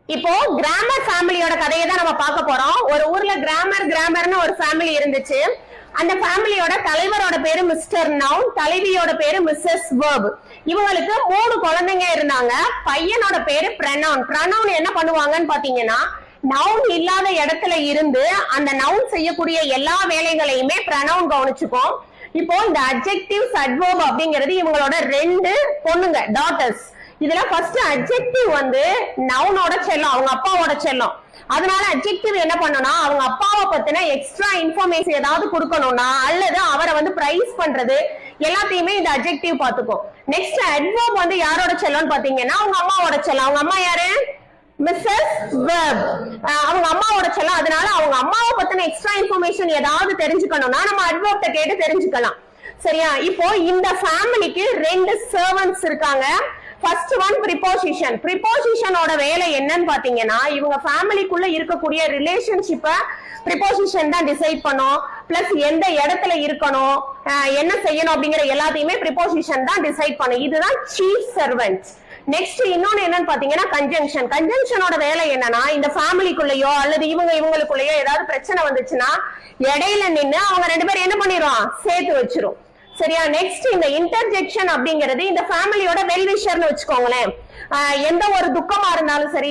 இப்போ கிராமர் ஃபேமிலியோட கதையை தான் நம்ம பார்க்க போறோம். ஒரு ஊர்ல கிராமர்னு ஒரு ஃபேமிலி இருந்துச்சு. அந்த ஃபேமிலியோட தலைவரோட பேரு மிஸ்டர் நவுன், தலைவியோட பேரு மிஸ்ஸஸ் வெர்ப். இவங்களுக்கு 3 குழந்தைங்க இருந்தாங்க. பையனோட பேரு ப்ரனவுன். ப்ரனவுன் என்ன பண்ணுவாங்கன்னு பாத்தீங்கன்னா, நவுன் இல்லாத இடத்துல இருந்து அந்த நவுன் செய்யக்கூடிய எல்லா வேலைகளையுமே ப்ரனவுன் கவனிச்சுக்கும். இப்போ இந்த அட்ஜெக்டிவ்ஸ் அட்வர்ப் அப்படிங்கிறது இவங்களோட 2 பொண்ணுங்க, டாட்டர்ஸ். இதுல ஃபர்ஸ்ட் அட்ஜெக்டிவ் வந்து நவுனோட செல்லம், அவங்க அப்பாவோட செல்லம். அதனால அட்ஜெக்டிவ் என்ன பண்ணணும்னா, அவங்க அப்பாவை பத்தின எக்ஸ்ட்ரா இன்ஃபர்மேஷன் ஏதாவது கொடுக்கணும்னா அல்லது அவரை வந்து பிரைஸ் பண்றது எல்லாத்தையுமே இந்த அட்ஜெக்டிவ் பாத்துக்கும். நெக்ஸ்ட் அட்வர்ப் வந்து யாரோட செல்லம்னு பாத்தீங்கன்னா, அவங்க அம்மாவோட செல்லம். அவங்க அம்மா யாரு? மிஸ்ஸஸ் வெர்ப். அவங்க அம்மாவோட செல்லம். அதனால அவங்க அம்மாவை பத்தின எக்ஸ்ட்ரா இன்ஃபர்மேஷன் ஏதாவது தெரிஞ்சுக்கணும்னா நம்ம அட்வர்ப்ட கேட்டு தெரிஞ்சுக்கலாம். சரியா? இப்போ இந்த ஃபேமிலிக்கு 2 சர்வன்ட்ஸ் இருக்காங்க. First one preposition. ப்ரிபோசிஷனோட வேலை என்னன்னு பாத்தீங்கன்னா, இவங்க ஃபேமிலிக்குள்ள இருக்கக்கூடிய ரிலேஷன்ஷிப்ப ப்ரிபோசிஷன் தான் டிசைட் பண்ணும். பிளஸ் எந்த இடத்துல இருக்கணும், என்ன செய்யணும் அப்படிங்கிற எல்லாத்தையுமே ப்ரிபோசிஷன் தான் டிசைட் பண்ணும். இதுதான் சீஃப் சர்வன்ட். நெக்ஸ்ட் இன்னொன்னு என்னன்னு பாத்தீங்கன்னா கன்ஜங்ஷன். கன்ஜங்ஷனோட வேலை என்னன்னா, இந்த ஃபேமிலிக்குள்ளயோ அல்லது இவங்களுக்குள்ளயோ ஏதாவது பிரச்சனை வந்துச்சுன்னா இடையில நின்று அவங்க 2 பேரும் என்ன பண்ணிடுவோம், சேர்த்து வச்சிரும். சரியா? நெக்ஸ்ட் இந்த இன்டர்ஜெக்ஷன் அப்படிங்கிறது இந்த ஃபேமிலியோட வெல்விஷர்னு வச்சுக்கோங்களேன். எந்த ஒரு துக்கமா இருந்தாலும் சரி,